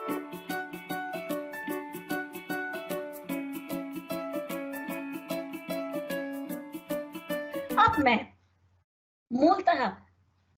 अब मैं मूलतः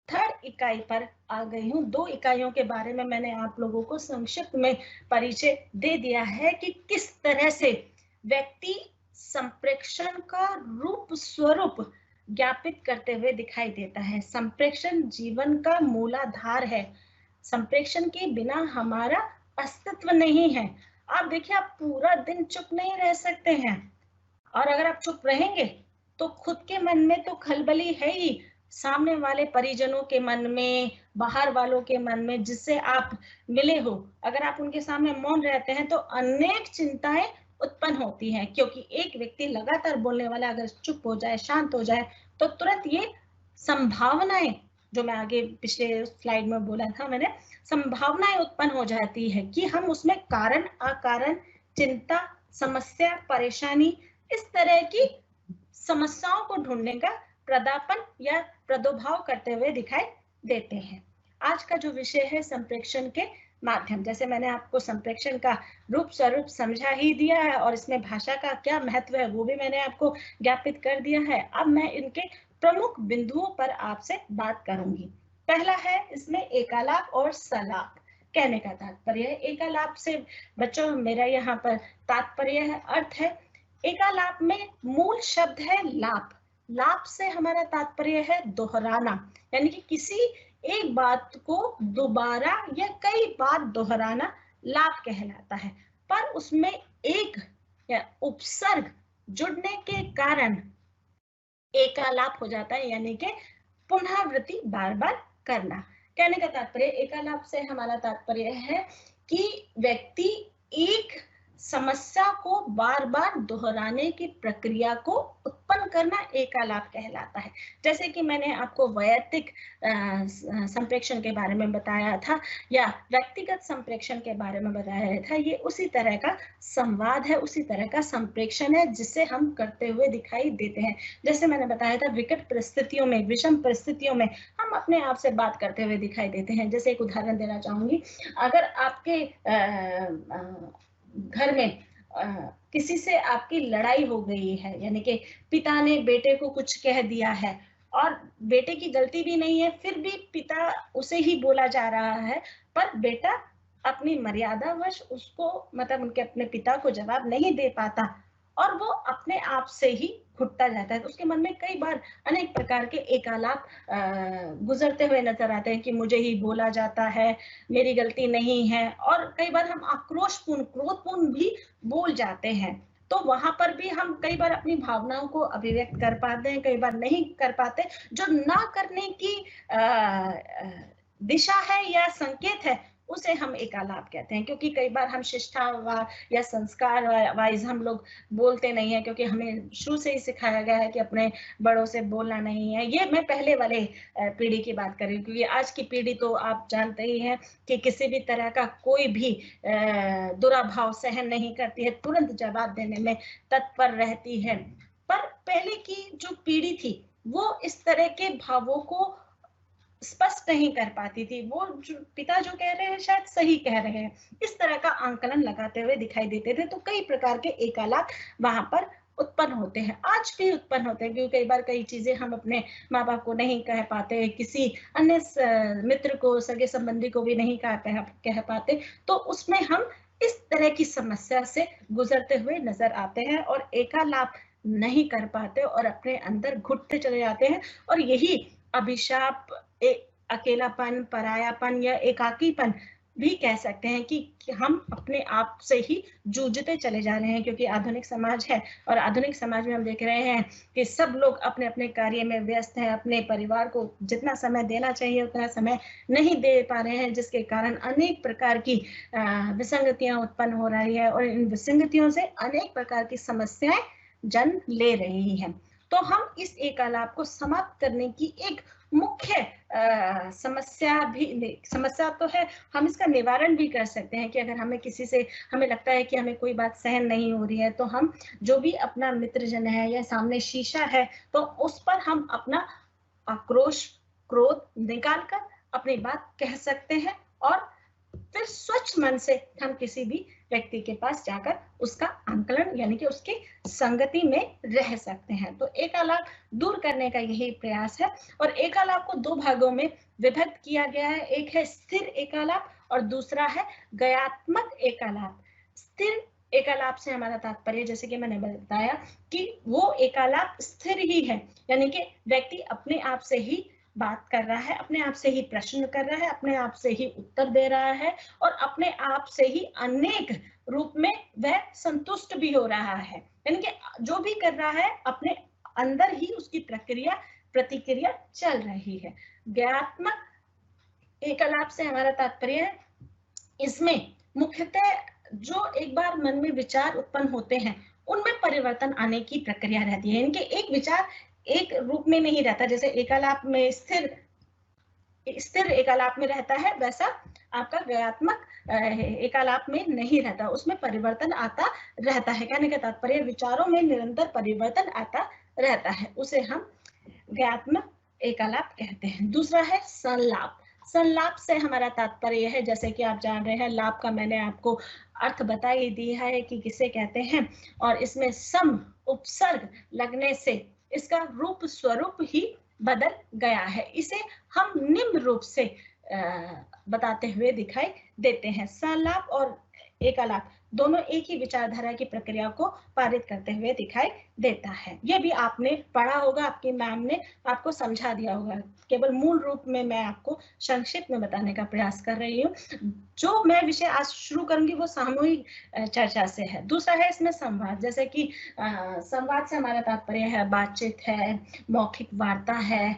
थर्ड इकाई पर आ गई हूँ। 2 इकाइयों के बारे में मैंने आप लोगों को संक्षिप्त में परिचय दे दिया है कि किस तरह से व्यक्ति संप्रेक्षण का रूप स्वरूप ज्ञापित करते हुए दिखाई देता है। संप्रेक्षण जीवन का मूलाधार है। संप्रेक्षण के बिना हमारा अस्तित्व नहीं है। आप देखिए, आप पूरा दिन चुप नहीं रह सकते हैं, और अगर आप चुप रहेंगे तो खुद के मन में तो खलबली है ही, सामने वाले परिजनों के मन में, बाहर वालों के मन में जिससे आप मिले हो, अगर आप उनके सामने मौन रहते हैं तो अनेक चिंताएं उत्पन्न होती हैं, क्योंकि एक व्यक्ति लगातार बोलने वाला अगर चुप हो जाए, शांत हो जाए, तो तुरंत ये संभावनाएं, जो मैं आगे पिछले स्लाइड में बोला था मैंने, संभावनाएं उत्पन्न हो जाती है कि हम उसमें कारण अकारण, चिंता, समस्या, परेशानी, इस तरह की समस्याओं को ढूंढने का प्रदापन या प्रादुर्भाव करते हुए दिखाई देते हैं। आज का जो विषय है संप्रेक्षण के माध्यम, जैसे मैंने आपको संप्रेक्षण का रूप स्वरूप समझा ही दिया है और इसमें भाषा का क्या महत्व है वो भी मैंने आपको ज्ञापित कर दिया है। अब मैं इनके प्रमुख बिंदुओं पर आपसे बात करूंगी। पहला है इसमें एकालाप और सलाप। कहने का तात्पर्य है, एकालाप से बच्चों मेरा यहाँ पर तात्पर्य है, अर्थ है, एकालाप में मूल शब्द है लाप। लाप से हमारा तात्पर्य है दोहराना, यानी कि किसी एक बात को दोबारा या कई बार दोहराना लाप कहलाता है। पर उसमें एक या उपसर्ग जुड़ने के कारण एकालाप हो जाता है, यानी कि पुनरावृत्ति बार बार करना। कहने का तात्पर्य, एकालाप से हमारा तात्पर्य है कि व्यक्ति एक समस्या को बार बार दोहराने की प्रक्रिया को उत्पन्न करना एकालाप कहलाता है। जैसे कि मैंने आपको वैयक्तिक संप्रेक्षण के बारे में बताया था या व्यक्तिगत संप्रेक्षण के बारे में बताया था, ये उसी तरह का संवाद है, उसी तरह का संप्रेक्षण है जिसे हम करते हुए दिखाई देते हैं। जैसे मैंने बताया था, विकट परिस्थितियों में, विषम परिस्थितियों में हम अपने आप से बात करते हुए दिखाई देते हैं। जैसे एक उदाहरण देना चाहूंगी, अगर आपके घर में किसी से आपकी लड़ाई हो गई है, यानी कि पिता ने बेटे को कुछ कह दिया है और बेटे की गलती भी नहीं है, फिर भी पिता उसे ही बोला जा रहा है, पर बेटा अपनी मर्यादावश उसको, मतलब उनके अपने पिता को जवाब नहीं दे पाता और वो अपने आप से ही घुटता जाता है। तो उसके मन में कई बार अनेक प्रकार के एकालाप गुजरते हुए नजर आते हैं कि मुझे ही बोला जाता है, मेरी गलती नहीं है, और कई बार हम आक्रोशपूर्ण, क्रोधपूर्ण भी बोल जाते हैं। तो वहां पर भी हम कई बार अपनी भावनाओं को अभिव्यक्त कर पाते हैं, कई बार नहीं कर पाते। जो ना करने की दिशा है या संकेत है, उसे हम एकालाप कहते हैं, क्योंकि कई बार हम शिष्टाचार या संस्कार वाइज हम लोग बोलते नहीं है, क्योंकि हमें शुरू से ही सिखाया गया है कि अपने बड़ों से बोलना नहीं है। ये मैं पहले वाले पीढ़ी की बात कर रही हूँ, क्योंकि आज की पीढ़ी तो आप जानते ही हैं कि किसी भी तरह का कोई भी दुराभाव सहन नहीं करती है, तुरंत जवाब देने में तत्पर रहती है। पर पहले की जो पीढ़ी थी वो इस तरह के भावों को स्पष्ट नहीं कर पाती थी। वो जो पिता जो कह रहे हैं शायद सही कह रहे हैं, इस तरह का आंकलन लगाते हुए दिखाई देते थे। तो कई प्रकार के एकालाप वहां पर उत्पन्न होते हैं, आज भी उत्पन्न होते हैं, क्योंकि कई बार कई चीजें हम अपने माँ बाप को नहीं कह पाते, किसी अन्य मित्र को, सगे संबंधी को भी नहीं कह पाते, तो उसमें हम इस तरह की समस्या से गुजरते हुए नजर आते हैं और एकालाप नहीं कर पाते और अपने अंदर घुटते चले जाते हैं। और यही अभिशाप, अकेलापन, परायापन या एकाकीपन भी कह सकते हैं कि हम अपने आप से ही जूझते चले जा रहे हैं, क्योंकि आधुनिक समाज है और आधुनिक समाज में हम देख रहे हैं कि सब लोग अपने अपने कार्य में व्यस्त हैं, अपने परिवार को जितना समय देना चाहिए उतना समय नहीं दे पा रहे हैं, जिसके कारण अनेक प्रकार की विसंगतियां उत्पन्न हो रही है और इन विसंगतियों से अनेक प्रकार की समस्याएं जन्म ले रही हैं। तो हम इस एकालाप को समाप्त करने की एक मुख्य समस्या तो है, हम इसका निवारण भी कर सकते हैं कि अगर हमें किसी से, हमें लगता है कि हमें कोई बात सहन नहीं हो रही है, तो हम जो भी अपना मित्रजन है या सामने शीशा है, तो उस पर हम अपना आक्रोश, क्रोध निकाल कर अपनी बात कह सकते हैं और फिर स्वच्छ मन से हम किसी भी व्यक्ति के पास जाकर उसका आंकलन यानी कि उसकी संगति में रह सकते हैं। तो एकालाप दूर करने का यही प्रयास है। और एकालाप को दो भागों में विभक्त किया गया है। एक है स्थिर एकालाप और दूसरा है गयात्मक एकालाप। स्थिर एकालाप से हमारा तात्पर्य, जैसे कि मैंने बताया, कि वो एकालाप स्थिर ही है, यानी कि व्यक्ति अपने आप से ही बात कर रहा है, अपने आप से ही प्रश्न कर रहा है, अपने आप से ही उत्तर दे रहा है और अपने आप से ही अनेक रूप में वह संतुष्ट भी हो रहा है। यानी कि जो भी कर रहा है अपने अंदर ही उसकी प्रक्रिया प्रतिक्रिया चल रही है। ज्ञानात्मक एकालाप से हमारा तात्पर्य है, इसमें मुख्यतः जो एक बार मन में विचार उत्पन्न होते हैं उनमें परिवर्तन आने की प्रक्रिया रहती है। यानी कि एक विचार एक रूप में नहीं रहता, जैसे एकालाप में स्थिर एकालाप में रहता है, वैसा आपका व्ययात्मक एकालाप में नहीं रहता, उसमें परिवर्तन आता रहता है। कहने का तात्पर्य विचारों में निरंतर परिवर्तन आता रहता है, उसे हम व्ययात्मक एकालाप कहते हैं। दूसरा है संलाप। संलाप से हमारा तात्पर्य है, जैसे कि आप जान रहे हैं, लाप का मैंने आपको अर्थ बता ही दिया है कि किसे कहते हैं, और इसमें सम उपसर्ग लगने से इसका रूप स्वरूप ही बदल गया है। इसे हम निम्न रूप से बताते हुए दिखाई देते हैं। संलाप और एकालाप दोनों एक ही विचारधारा की प्रक्रिया को पारित करते हुए दिखाई देता है। यह भी आपने पढ़ा होगा, आपकी मैम ने आपको समझा दिया होगा, केवल मूल रूप में मैं आपको संक्षिप्त में बताने का प्रयास कर रही हूँ। जो मैं विषय आज शुरू करूंगी वो सामूहिक चर्चा से है। दूसरा है इसमें संवाद, जैसे कि संवाद से हमारा तात्पर्य है बातचीत है, मौखिक वार्ता है,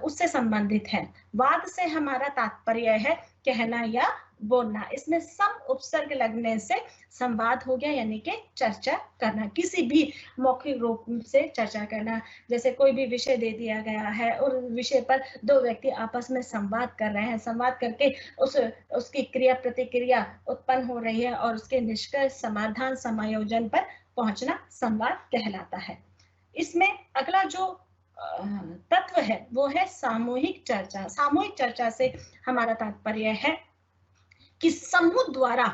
उससे संबंधित है। वाद से हमारा तात्पर्य है कहना या बोलना। इसमें सम उपसर्ग लगने से संवाद हो गया, यानी कि चर्चा करना, किसी भी मौखिक रूप से चर्चा करना। जैसे कोई भी विषय दे दिया गया है और विषय पर दो व्यक्ति आपस में संवाद कर रहे हैं, संवाद करके उसकी क्रिया प्रतिक्रिया उत्पन्न हो रही है और उसके निष्कर्ष समाधान समायोजन पर पहुंचना संवाद कहलाता है। इसमें अगला जो तत्व है वो है सामूहिक चर्चा। सामूहिक चर्चा से हमारा तात्पर्य है कि समूह द्वारा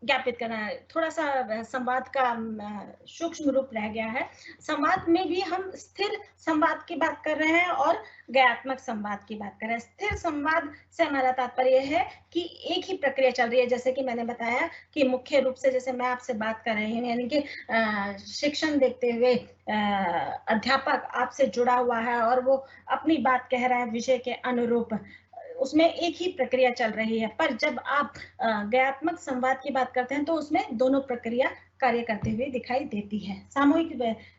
ज्ञापित करना है। थोड़ा सा संवाद का सूक्ष्म रूप रह गया है। संवाद में भी हम स्थिर संवाद की बात कर रहे हैं और ज्ञानात्मक संवाद की बात कर रहे हैं। स्थिर संवाद से हमारा तात्पर्य है कि एक ही प्रक्रिया चल रही है, जैसे कि मैंने बताया कि मुख्य रूप से जैसे मैं आपसे बात कर रही हूँ, यानी कि शिक्षण देखते हुए अध्यापक आपसे जुड़ा हुआ है और वो अपनी बात कह रहा है विषय के अनुरूप, उसमें एक ही प्रक्रिया चल रही है। पर जब आप ज्ञानात्मक संवाद की बात करते हैं तो उसमें दोनों प्रक्रिया कार्य करते हुए दिखाई देती है। सामूहिक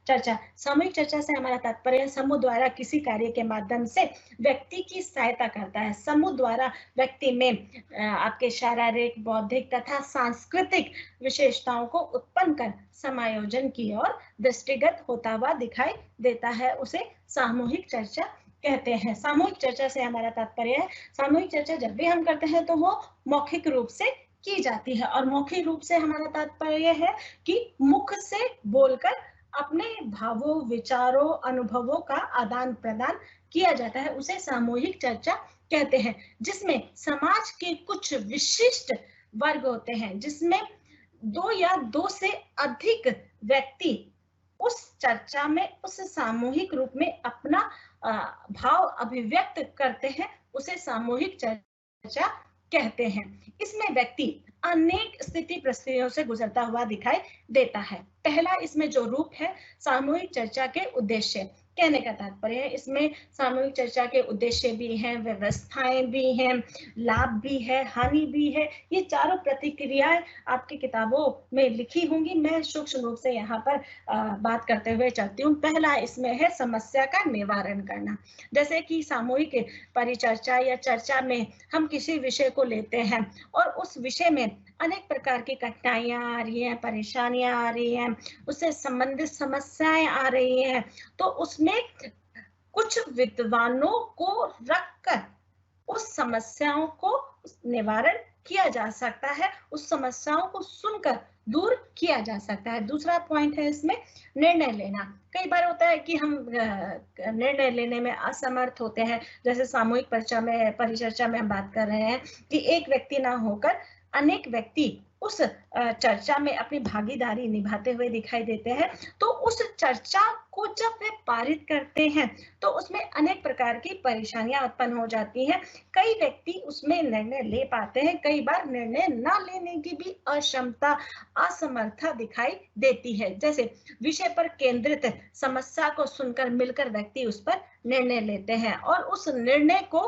चर्चा, सामूहिक चर्चा से हमारा तात्पर्य समूह द्वारा किसी कार्य के माध्यम से व्यक्ति की सहायता करता है। समूह द्वारा व्यक्ति में आपके शारीरिक, बौद्धिक तथा सांस्कृतिक विशेषताओं को उत्पन्न कर समायोजन की ओर दृष्टिगत होता हुआ दिखाई देता है, उसे सामूहिक चर्चा कहते हैं। सामूहिक चर्चा से हमारा तात्पर्य है, सामूहिक चर्चा जब भी हम करते हैं तो वो मौखिक रूप से की जाती है, और मौखिक रूप से हमारा तात्पर्य है कि मुख से बोलकर अपने भावों, विचारों, अनुभवों का आदान प्रदान किया जाता है, उसे सामूहिक चर्चा कहते हैं। जिसमें समाज के कुछ विशिष्ट वर्ग होते हैं, जिसमें दो या दो से अधिक व्यक्ति उस चर्चा में, उस सामूहिक रूप में अपना भाव अभिव्यक्त करते हैं, उसे सामूहिक चर्चा कहते हैं। इसमें व्यक्ति अनेक स्थिति परिस्थितियों से गुजरता हुआ दिखाई देता है। पहला इसमें जो रूप है सामूहिक चर्चा के उद्देश्य, कहने का तात्पर्य है इसमें सामूहिक चर्चा के उद्देश्य भी हैं, व्यवस्थाएं भी हैं, लाभ भी है, हानि भी है। ये चारों प्रतिक्रियाएं आपकी किताबों में लिखी होंगी, मैं सूक्ष्म रूप से यहाँ पर बात करते हुए चलती हूँ। पहला इसमें है समस्या का निवारण करना। जैसे कि सामूहिक परिचर्चा या चर्चा में हम किसी विषय को लेते हैं और उस विषय में अनेक प्रकार की कठिनाइयां आ रही हैं, परेशानियां आ रही हैं, उससे संबंधित समस्याएं आ रही हैं, तो उसमें कुछ विद्वानों को रखकर उस समस्याओं को निवारण किया जा सकता है। उस समस्याओं को सुनकर दूर किया जा सकता है। दूसरा पॉइंट है इसमें निर्णय लेना। कई बार होता है कि हम निर्णय लेने में असमर्थ होते हैं, जैसे सामूहिक परिचर्चा में हम बात कर रहे हैं कि एक व्यक्ति ना होकर अनेक व्यक्ति उस चर्चा में अपनी भागीदारी निभाते हुए दिखाई देते हैं। तो उस चर्चा को जब वे पारित करते हैं तो उसमें अनेक प्रकार की परेशानियां उत्पन्न हो जाती हैं। कई व्यक्ति उसमें निर्णय ले पाते हैं, कई बार निर्णय ना लेने की भी अक्षमता, असमर्थता दिखाई देती है। जैसे विषय पर केंद्रित समस्या को सुनकर मिलकर व्यक्ति उस पर निर्णय लेते हैं और उस निर्णय को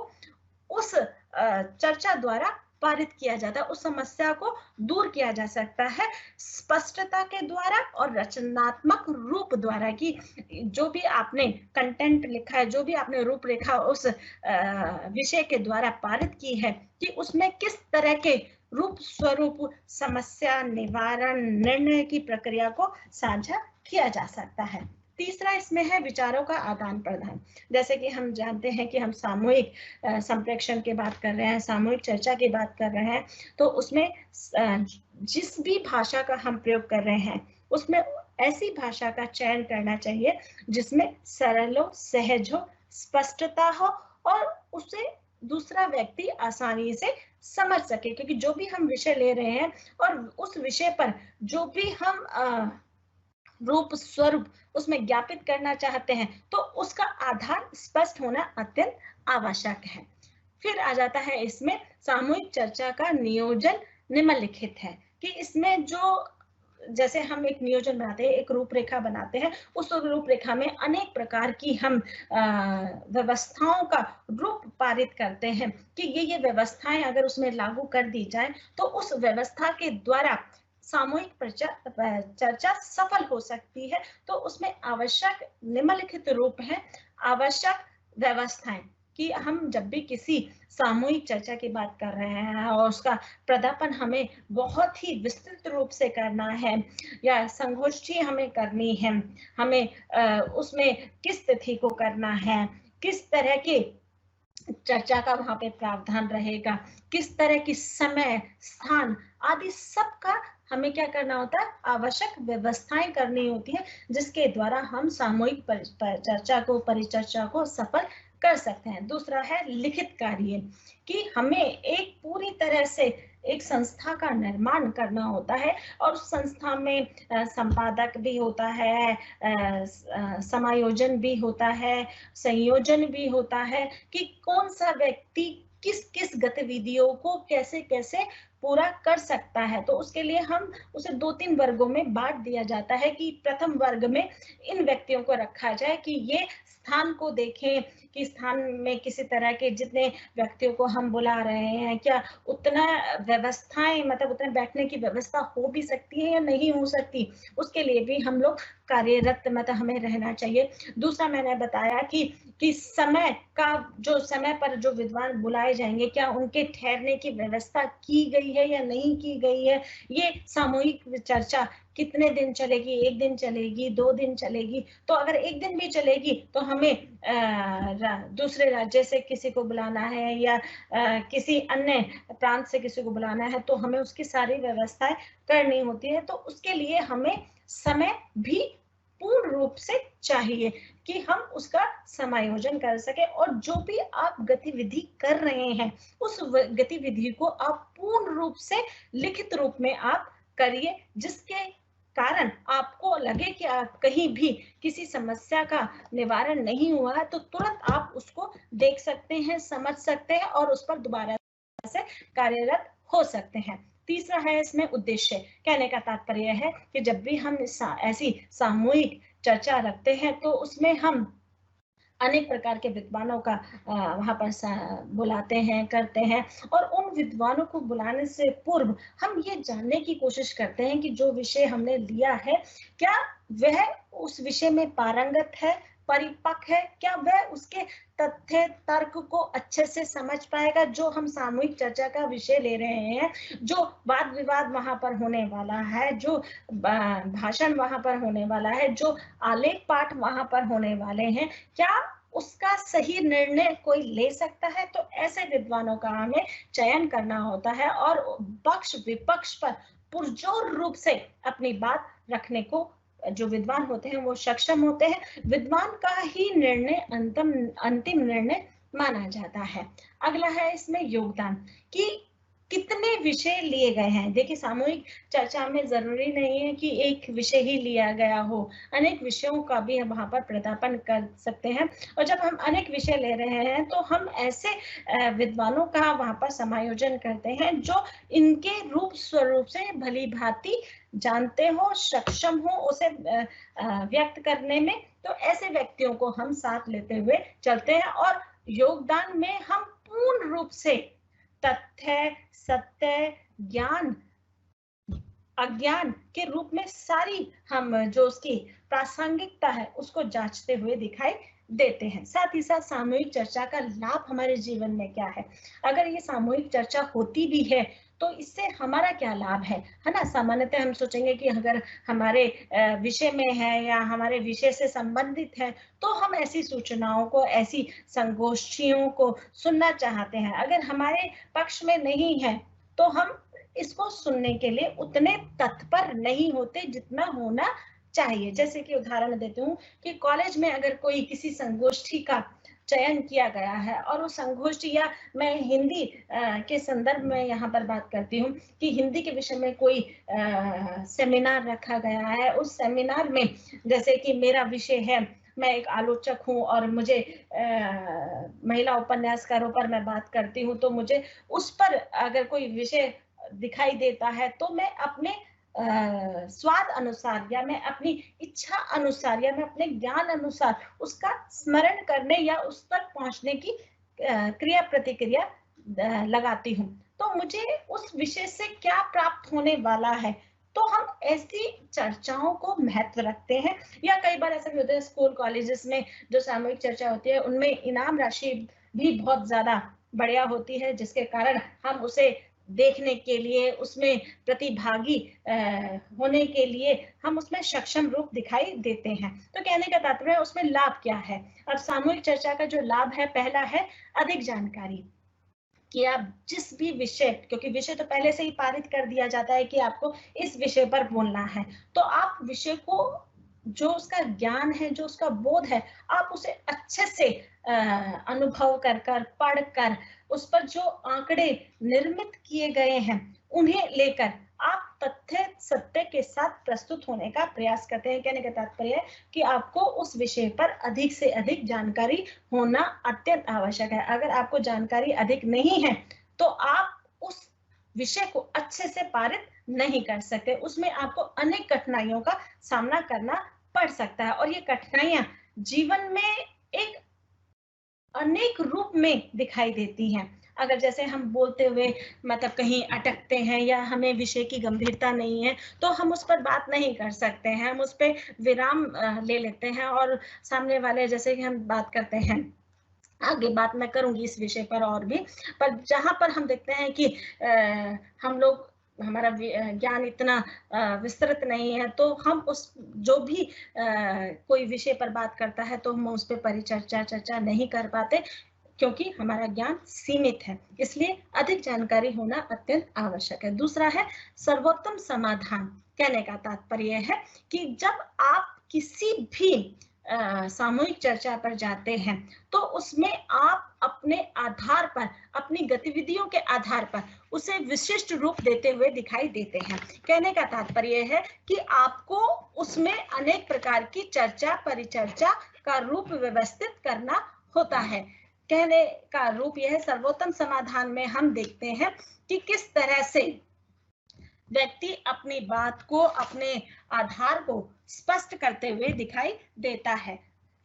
उस चर्चा द्वारा पारित किया जाता है, उस समस्या को दूर किया जा सकता है स्पष्टता के द्वारा और रचनात्मक रूप द्वारा। कि जो भी आपने कंटेंट लिखा है, जो भी आपने रूपरेखा उस विषय के द्वारा पारित की है, कि उसमें किस तरह के रूप स्वरूप समस्या निवारण निर्णय की प्रक्रिया को साझा किया जा सकता है। तीसरा इसमें है विचारों का आदान प्रदान। जैसे कि हम जानते हैं कि हम सामूहिक संप्रेषण की बात कर रहे हैं, सामूहिक चर्चा की बात कर रहे हैं, तो उसमें जिस भी भाषा का हम प्रयोग कर रहे हैं उसमें ऐसी भाषा का चयन करना चाहिए जिसमें सरल हो, सहज हो, स्पष्टता हो और उसे दूसरा व्यक्ति आसानी से समझ सके। क्योंकि जो भी हम विषय ले रहे हैं और उस विषय पर जो भी हम रूप स्वरूप उसमें ज्ञापित करना चाहते हैं तो उसका आधार स्पष्ट होना अत्यंत आवश्यक है। फिर आ जाता है इसमें सामूहिक चर्चा का नियोजन निम्नलिखित है। कि इसमें जो जैसे हम एक नियोजन बनाते हैं, एक रूपरेखा बनाते हैं, उस रूपरेखा में अनेक प्रकार की हम व्यवस्थाओं का रूप पारित करते हैं कि ये व्यवस्थाएं अगर उसमें लागू कर दी जाए तो उस व्यवस्था के द्वारा सामूहिक चर्चा सफल हो सकती है। तो उसमें आवश्यक निम्नलिखित रूप है, आवश्यक व्यवस्थाएं। कि हम जब भी किसी सामूहिक चर्चा की बात कर रहे हैं और उसका प्रदापन हमें बहुत ही विस्तृत रूप से करना है या संगोष्ठी हमें करनी है, हमें उसमें किस तिथि को करना है, किस तरह की चर्चा का वहां पे प्रावधान रहेगा, किस तरह की समय स्थान आदि सब का हमें क्या करना होता है, आवश्यक व्यवस्थाएं करनी होती है जिसके द्वारा हम सामूहिक परिचर्चा को सफल कर सकते हैं। दूसरा है लिखित कार्य। कि हमें एक पूरी तरह से एक संस्था का निर्माण करना होता है और उस संस्था में संपादक भी होता है, समायोजन भी होता है, संयोजन भी होता है कि कौन सा व्यक्ति किस किस गतिविधियों को कैसे कैसे पूरा कर सकता है। तो उसके लिए हम उसे 2-3 वर्गों में बांट दिया जाता है कि प्रथम वर्ग में इन व्यक्तियों को रखा जाए कि ये स्थान को देखें कि स्थान में किसी तरह के जितने व्यक्तियों को हम बुला रहे हैं क्या उतना व्यवस्थाएं, मतलब उतने बैठने की व्यवस्था हो भी सकती है या नहीं हो सकती, उसके लिए भी हम लोग कार्यरत मतलब हमें रहना चाहिए। दूसरा मैंने बताया कि समय का, जो समय पर जो विद्वान बुलाए जाएंगे क्या उनके ठहरने की व्यवस्था की गई है या नहीं की गई है। ये सामूहिक चर्चा कितने दिन चलेगी, 1 दिन चलेगी, 2 दिन चलेगी। तो अगर 1 दिन भी चलेगी तो हमें दूसरे राज्य से किसी को बुलाना है या किसी अन्य प्रांत से किसी को बुलाना है तो हमें उसकी सारी व्यवस्थाएं करनी होती है। तो उसके लिए हमें समय भी पूर्ण रूप से चाहिए कि हम उसका समायोजन कर सके और जो भी आप गतिविधि कर रहे हैं उस गतिविधि को आप पूर्ण रूप से लिखित रूप में आप करिए, जिसके कारण आपको लगे कि आप कहीं भी किसी समस्या का निवारण नहीं हुआ है तो तुरंत आप उसको देख सकते हैं, समझ सकते हैं और उस पर दोबारा से कार्यरत हो सकते हैं। तीसरा है इसमें उद्देश्य। कहने का तात्पर्य है कि जब भी हम ऐसी सामूहिक चर्चा रखते हैं तो उसमें हम अनेक प्रकार के विद्वानों का वहां पर बुलाते हैं, करते हैं और उन विद्वानों को बुलाने से पूर्व हम ये जानने की कोशिश करते हैं कि जो विषय हमने लिया है क्या वह उस विषय में पारंगत है, परिपक्व है, क्या वह उसके तथ्य तर्क को अच्छे से समझ पाएगा। जो हम सामूहिक चर्चा का विषय ले रहे हैं, जो वाद विवाद वहां पर होने वाला है, जो भाषण वहां पर होने वाला है, जो आलेख पाठ वहां पर होने वाले हैं, क्या उसका सही निर्णय कोई ले सकता है। तो ऐसे विद्वानों का हमें चयन करना होता है और पक्ष विपक्ष पर पुरजोर रूप से अपनी बात रखने को जो विद्वान होते हैं वो सक्षम होते हैं। विद्वान का ही निर्णय अंतिम निर्णय माना जाता है। अगला है इसमें योगदान कि कितने विषय लिए गए हैं। देखिए सामूहिक चर्चा में जरूरी नहीं है कि एक विषय ही लिया गया हो, अनेक विषयों का भी हम वहां पर प्रतिपादन कर सकते हैं। और जब हम अनेक विषय ले रहे हैं तो हम ऐसे विद्वानों का वहां पर समायोजन करते हैं जो इनके रूप स्वरूप से भली भांति जानते हो, सक्षम हो उसे व्यक्त करने में। तो ऐसे व्यक्तियों को हम साथ लेते हुए चलते हैं और योगदान में हम पूर्ण रूप से तथ्य, सत्य, ज्ञान, अज्ञान के रूप में सारी हम जो उसकी प्रासंगिकता है उसको जांचते हुए दिखाई देते हैं। साथ ही साथ सामूहिक चर्चा का लाभ हमारे जीवन में क्या है। अगर ये सामूहिक चर्चा होती भी है तो इससे हमारा क्या लाभ है ना। सामान्यतः हम सोचेंगे कि अगर हमारे विषय में है या हमारे विषय से संबंधित है तो हम ऐसी सूचनाओं को, ऐसी संगोष्ठियों को सुनना चाहते हैं। अगर हमारे पक्ष में नहीं है तो हम इसको सुनने के लिए उतने तत्पर नहीं होते जितना होना चाहिए। जैसे कि उदाहरण देती हूँ कि कॉलेज में अगर कोई किसी संगोष्ठी का चयन किया गया है और वो संगोष्ठी, या मैं हिंदी के संदर्भ में यहाँ पर बात करती हूँ कि हिंदी के विषय में कोई सेमिनार रखा गया है। उस सेमिनार में जैसे कि मेरा विषय है, मैं एक आलोचक हूँ और मुझे महिला उपन्यासकारों पर मैं बात करती हूँ, तो मुझे उस पर अगर कोई विषय दिखाई देता है तो मैं अपने स्वाद अनुसार या मैं अपनी इच्छा अनुसार या मैं अपने ज्ञान अनुसार उसका स्मरण करने या उस तक पहुंचने की क्रिया प्रतिक्रिया लगाती हूँ। तो मुझे उस विषय से क्या प्राप्त होने वाला है, तो हम ऐसी चर्चाओं को महत्व रखते हैं। या कई बार ऐसा भी होता है स्कूल कॉलेजेस में जो सामूहिक चर्चा होती है उनमें इनाम राशि भी बहुत ज्यादा बढ़िया होती है, जिसके कारण हम उसे देखने के लिए, उसमें प्रतिभागी होने के लिए हम उसमें सक्षम रूप दिखाई देते हैं। तो कहने का तात्पर्य उसमें लाभ क्या है। अब सामूहिक चर्चा का जो लाभ है, पहला है अधिक जानकारी कि आप जिस भी विषय, क्योंकि विषय तो पहले से ही पारित कर दिया जाता है कि आपको इस विषय पर बोलना है, तो आप विषय को जो उसका ज्ञान है, जो उसका बोध है, आप उसे अच्छे से अनुभव कर कर, पढ़ कर, उस पर जो आंकड़े निर्मित किए गए हैं उन्हें लेकर आप तथ्य सत्य के साथ प्रस्तुत होने का प्रयास करते हैं। कहने का तात्पर्य है कि आपको उस विषय पर अधिक से अधिक जानकारी होना अत्यंत आवश्यक है। अगर आपको जानकारी अधिक नहीं है तो आप उस विषय को अच्छे से पारित नहीं कर सकते, उसमें आपको अनेक कठिनाइयों का सामना करना पड़ सकता है। और ये कठिनाइयां जीवन में एक अनेक रूप में दिखाई देती हैं। अगर जैसे हम बोलते हुए मतलब कहीं अटकते हैं या हमें विषय की गंभीरता नहीं है तो हम उस पर बात नहीं कर सकते हैं, हम उस पर विराम ले लेते हैं और सामने वाले, जैसे कि हम बात करते हैं, आगे बात मैं करूंगी इस विषय पर और भी, पर जहां पर हम देखते हैं कि हम लोग, हमारा ज्ञान इतना विस्तृत नहीं है तो हम उस जो भी कोई विषय पर बात करता है तो हम उस पर परिचर्चा चर्चा नहीं कर पाते क्योंकि हमारा ज्ञान सीमित है। इसलिए अधिक जानकारी होना अत्यंत आवश्यक है। दूसरा है सर्वोत्तम समाधान। कहने का तात्पर्य है कि जब आप किसी भी सामूहिक चर्चा पर जाते हैं तो उसमें आप अपने आधार पर, अपनी गतिविधियों के आधार पर उसे विशिष्ट रूप देते हुए दिखाई देते हैं। कहने का तात्पर्य है कि आपको उसमें अनेक प्रकार की चर्चा परिचर्चा का रूप व्यवस्थित करना होता है। कहने का रूप यह है, सर्वोत्तम समाधान में हम देखते हैं कि किस तरह से व्यक्ति अपनी बात को, अपने आधार को स्पष्ट करते हुए दिखाई देता है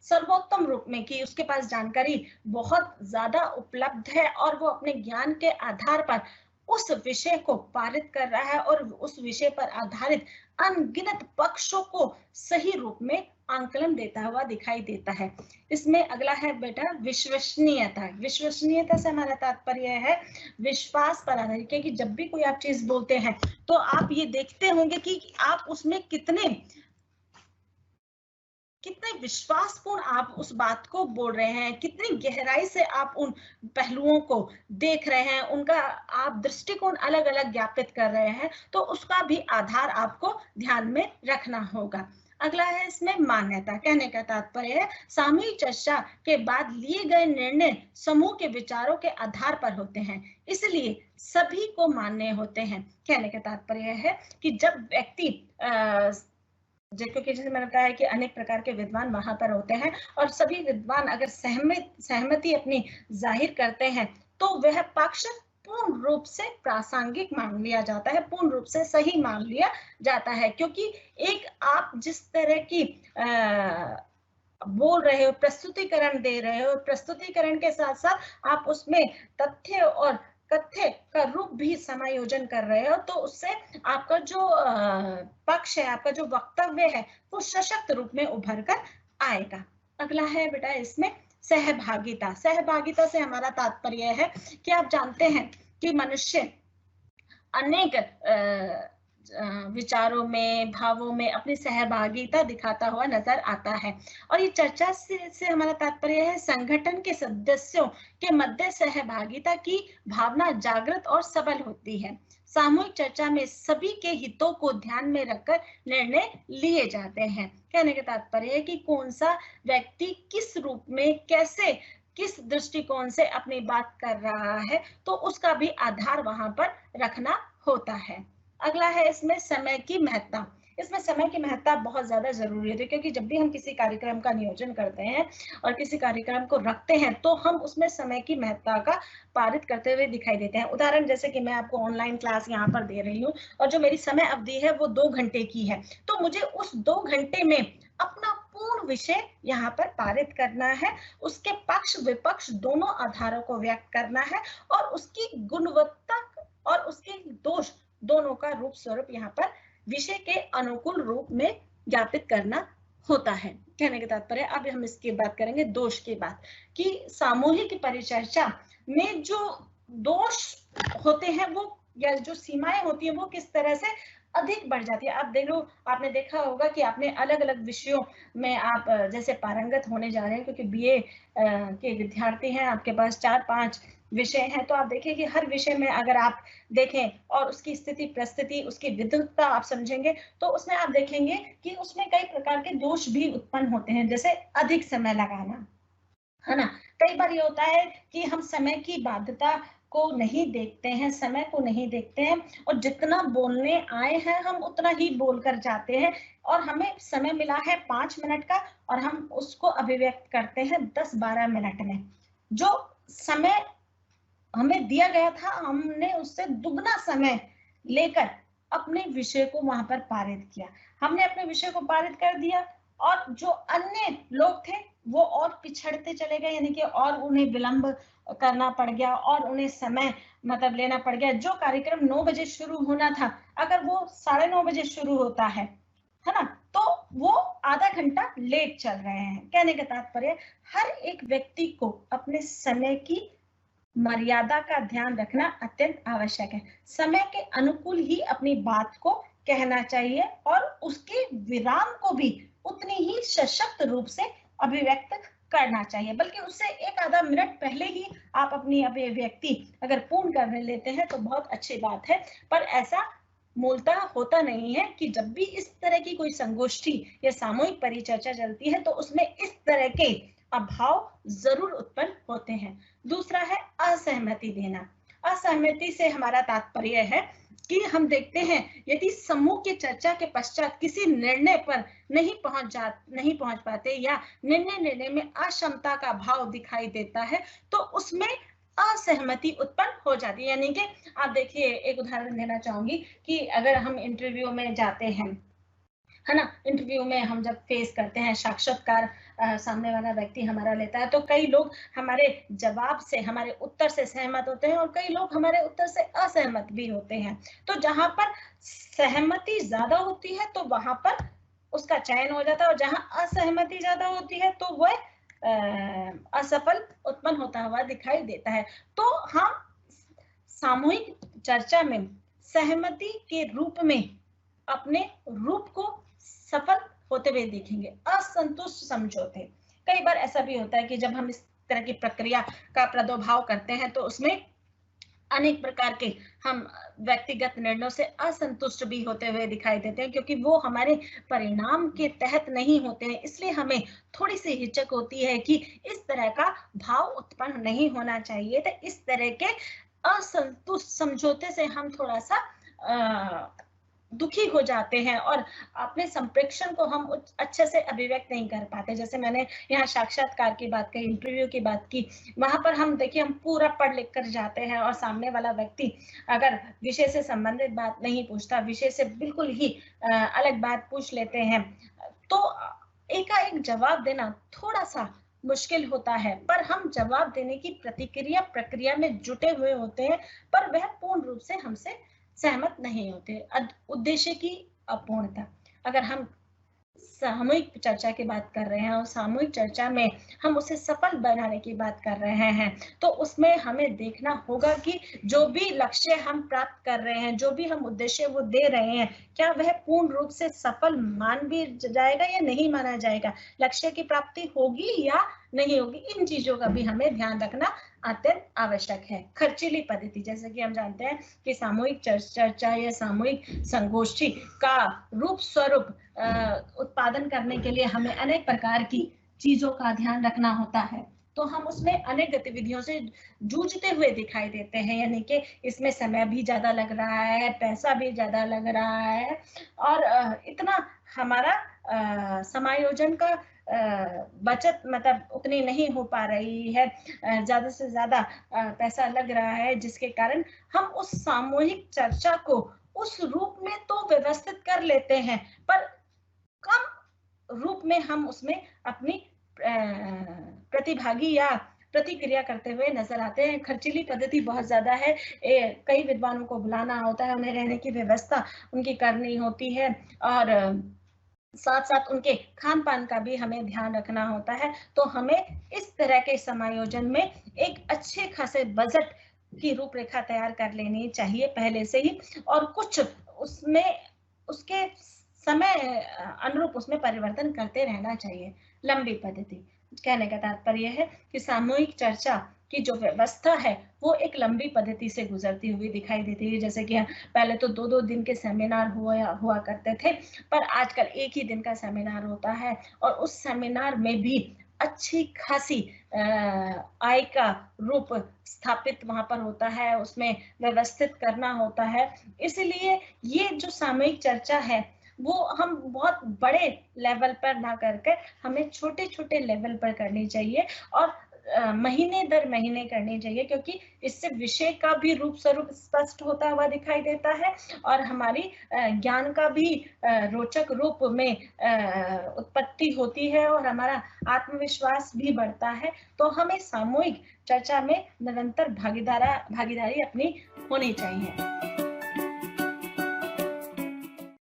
सर्वोत्तम रूप में, कि उसके पास जानकारी बहुत ज्यादा उपलब्ध है और वो अपने ज्ञान के आधार पर उस विषय को पारित कर रहा है और उस विषय पर आधारित अनगिनत पक्षों को सही रूप में आंकलन देता हुआ दिखाई देता है। इसमें अगला है बेटा विश्वसनीयता। विश्वसनीयता से हमारा तात्पर्य है विश्वास पर आधारित, क्योंकि जब भी कोई आप चीज बोलते हैं तो आप ये देखते होंगे कि आप उसमें कितने कितने विश्वासपूर्ण आप उस बात को बोल रहे हैं, कितनी गहराई से आप उन पहलुओं को देख रहे हैं, उनका आप दृष्टिकोण अलग अलग ज्ञापित कर रहे हैं, तो उसका भी आधार आपको ध्यान में रखना होगा। अगला है इसमें मान्यता। कहने का तात्पर्य है सामूहिक चर्चा के बाद लिए गए निर्णय समूह के विचारों के आधार पर होते हैं, इसलिए सभी को मान्य होते हैं। कहने का तात्पर्य है कि जब व्यक्ति क्योंकि जैसे मैंने कहा है कि अनेक प्रकार के विद्वान वहां पर होते हैं और सभी विद्वान अगर सहमति अपनी जाहिर करते हैं तो वह पक्ष पूर्ण रूप से प्रासंगिक मान लिया जाता है, पूर्ण रूप से सही मान लिया जाता है। क्योंकि एक आप जिस तरह की बोल रहे हो, प्रस्तुतिकरण दे रहे हो, प्रस्तुतिकरण के साथ साथ आप उसमें तथ्य और कथ्य का रूप भी समायोजन कर रहे हो, तो उससे आपका जो पक्ष है, आपका जो वक्तव्य है, वो सशक्त रूप में उभर कर आएगा। अगला है बेटा इसमें सहभागिता। सहभागिता से हमारा तात्पर्य है कि आप जानते हैं कि मनुष्य अनेक विचारों में, भावों में अपनी सहभागिता दिखाता हुआ नजर आता है। और ये चर्चा से हमारा तात्पर्य है संगठन के सदस्यों के मध्य सहभागिता की भावना जागृत और सबल होती है। सामूहिक चर्चा में सभी के हितों को ध्यान में रखकर निर्णय लिए जाते हैं। कहने का तात्पर्य है कि कौन सा व्यक्ति किस रूप में, कैसे, किस दृष्टिकोण से अपनी बात कर रहा है, तो उसका भी आधार वहां पर रखना होता है। अगला है इसमें समय की महत्ता। इसमें समय की महत्ता बहुत ज्यादा जरूरी है, क्योंकि जब भी हम किसी कार्यक्रम का नियोजन करते हैं और किसी कार्यक्रम को रखते हैं तो हम उसमें समय की महत्ता का पारित करते हुए दिखाई देते हैं। उदाहरण जैसे कि मैं आपको ऑनलाइन क्लास यहाँ पर दे रही हूँ और जो मेरी समय अवधि है वो 2 घंटे की है, तो मुझे उस 2 घंटे में अपना पूर्ण विषय यहाँ पर पारित करना है, उसके पक्ष विपक्ष दोनों आधारों को व्यक्त करना है और उसकी गुणवत्ता और उसके दोष दोनों का रूप स्वरूप यहाँ पर विषय के अनुकूल रूप में ज्ञापित करना होता है। कहने का तात्पर्य अब हम इसकी बात करेंगे दोष की बात, कि सामूहिक परिचर्चा में जो दोष होते हैं वो, या जो सीमाएं होती है वो किस तरह से अधिक बढ़ जाती है। आप देख लो, आपने देखा होगा कि आपने अलग अलग विषयों में आप जैसे पारंगत होने जा रहे हैं, क्योंकि बीए के विद्यार्थी हैं, आपके पास 4-5 विषय हैं, तो आप देखिए कि हर विषय में अगर आप देखें और उसकी स्थिति परिस्थिति, उसकी विद्युतता आप समझेंगे, तो उसमें आप देखेंगे कि उसमें कई प्रकार के दोष भी उत्पन्न होते हैं, जैसे अधिक समय लगाना, है ना। कई बार ये होता है कि हम समय की बाध्यता को नहीं देखते हैं, समय को नहीं देखते हैं, और जितना बोलने आए हैं हम उतना ही बोलकर जाते हैं, और हमें समय मिला है 5 मिनट का और हम उसको अभिव्यक्त करते हैं 10-12 मिनट में। जो समय हमें दिया गया था, हमने उससे दुगना समय लेकर अपने विषय को वहां पर पारित किया। हमने अपने विषय को पारित कर दिया और जो अन्य लोग थे वो और पिछड़ते चले गए, यानी कि और उन्हें विलंब करना पड़ गया और उन्हें समय मतलब लेना पड़ गया। जो कार्यक्रम 9 बजे शुरू होना था, अगर वो 9:30 बजे शुरू होता है ना, तो वो आधा घंटा लेट चल रहे हैं। कहने का तात्पर्य हर एक व्यक्ति को अपने समय की मर्यादा का ध्यान रखना अत्यंत आवश्यक है। समय के अनुकूल ही अपनी बात को कहना चाहिए और उसके विराम को भी उतनी ही सशक्त रूप से अभिव्यक्त करना चाहिए, बल्कि उससे 1-आधा मिनट पहले ही आप अपनी अभिव्यक्ति अगर पूर्ण करने लेते हैं तो बहुत अच्छी बात है। पर ऐसा मूलतः होता नहीं है कि जब भी इस तरह की कोई संगोष्ठी या सामूहिक परिचर्चा चलती है तो उसमें इस तरह के अभाव जरूर उत्पन्न होते हैं। दूसरा है असहमति देना। असहमति से हमारा तात्पर्य है कि हम देखते हैं यदि समूह की चर्चा के पश्चात किसी निर्णय पर नहीं पहुंच पाते या निर्णय लेने में अक्षमता का भाव दिखाई देता है तो उसमें असहमति उत्पन्न हो जाती है। यानी कि आप देखिए, एक उदाहरण देना चाहूंगी कि अगर हम इंटरव्यू में जाते हैं, है ना, इंटरव्यू में हम जब फेस करते हैं, साक्षात्कार सामने वाला व्यक्ति हमारा लेता है, तो कई लोग हमारे जवाब से, हमारे उत्तर से सहमत होते हैं और कई लोग हमारे उत्तर से असहमत भी होते हैं। तो जहां पर सहमति ज्यादा होती है तो वहां पर उसका चयन हो जाता है, और जहां असहमति ज्यादा होती है तो वह असफल उत्पन्न होता हुआ दिखाई देता है। तो हम सामूहिक चर्चा में सहमति के रूप में अपने रूप को सफल होते हुए देखेंगे। असंतुष्ट समझौते, कई बार ऐसा भी होता है कि जब हम इस तरह की प्रक्रिया का प्रादुर्भाव करते हैं तो उसमें अनेक प्रकार के हम व्यक्तिगत निर्णयों से असंतुष्ट भी होते हुए दिखाई देते हैं, क्योंकि वो हमारे परिणाम के तहत नहीं होते हैं। इसलिए हमें थोड़ी सी हिचक होती है कि इस तरह का भाव उत्पन्न नहीं होना चाहिए। तो इस तरह के असंतुष्ट समझौते से हम थोड़ा सा दुखी हो जाते हैं और अपने संप्रेषण को हम अच्छे से अभिव्यक्त नहीं कर पाते। जैसे मैंने यहाँ साक्षात्कार की बात कही, इंटरव्यू की बात की, वहां पर हम देखिए हम पूरा पढ़ लिख कर जाते हैं और सामने वाला व्यक्ति अगर विषय से संबंधित बात नहीं पूछता, विषय से बिल्कुल ही अलग बात पूछ लेते हैं, तो एकाएक जवाब देना थोड़ा सा मुश्किल होता है। पर हम जवाब देने की प्रतिक्रिया प्रक्रिया में जुटे हुए होते हैं, पर वह पूर्ण रूप से हमसे सहमत नहीं होते। उद्देश्य की अपूर्णता, अगर हम सामूहिक चर्चा की बात कर रहे हैं और सामूहिक चर्चा में हम उसे सफल बनाने की बात कर रहे हैं, तो उसमें हमें देखना होगा कि जो भी लक्ष्य हम प्राप्त कर रहे हैं, जो भी हम उद्देश्य वो दे रहे हैं, क्या वह पूर्ण रूप से सफल मान भी जाएगा या नहीं माना जाएगा, लक्ष्य की प्राप्ति होगी या नहीं होगी। इन चीजों का भी हमें ध्यान रखना अत्यंत आवश्यक है। खर्चीली पद्धति, जैसे कि हम जानते हैं कि सामूहिक चर्चा या सामूहिक संगोष्ठी का रूप स्वरूप उत्पादन करने के लिए हमें अनेक प्रकार की चीजों का ध्यान रखना होता है। तो हम उसमें अनेक गतिविधियों से जूझते हुए दिखाई देते हैं, यानी कि इसमें समय भी ज्यादा लग रहा है, पैसा भी ज्यादा लग रहा है और इतना हमारा समायोजन का बचत मतलब उतनी नहीं हो पा रही है, ज्यादा से ज्यादा पैसा लग रहा है, जिसके कारण हम उस सामूहिक चर्चा को उस रूप में तो व्यवस्थित कर लेते हैं, पर कम रूप में हम उसमें अपनी प्रतिभागी या प्रतिक्रिया करते हुए नजर आते हैं। खर्चीली पद्धति बहुत ज्यादा है, कई विद्वानों को बुलाना होता है, उन्हें रहने की व्यवस्था उनकी करनी होती है और साथ साथ उनके खान पान का भी हमें ध्यान रखना होता है। तो हमें इस तरह के समायोजन में एक अच्छे खासे बजट की रूपरेखा तैयार कर लेनी चाहिए पहले से ही, और कुछ उसमें उसके समय अनुरूप उसमें परिवर्तन करते रहना चाहिए। लंबी पद्धति, कहने का तात्पर्य है कि सामूहिक चर्चा की जो व्यवस्था है वो एक लंबी पद्धति से गुजरती हुई दिखाई देती है। जैसे कि पहले तो 2-2 दिन के सेमिनार हुआ करते थे, पर आजकल एक ही दिन का सेमिनार होता है और उस सेमिनार में भी अच्छी खासी आय का रूप स्थापित वहां पर होता है, उसमें व्यवस्थित करना होता है। इसलिए ये जो सामूहिक चर्चा है वो हम बहुत बड़े लेवल पर ना करके हमें छोटे छोटे लेवल पर करनी चाहिए और महीने दर महीने करनी चाहिए, क्योंकि इससे विषय का भी रूप स्वरूप स्पष्ट होता हुआ दिखाई देता है और हमारी ज्ञान का भी रोचक रूप में उत्पत्ति होती है और हमारा आत्मविश्वास भी बढ़ता है। तो हमें सामूहिक चर्चा में निरंतर भागीदारी अपनी होनी चाहिए।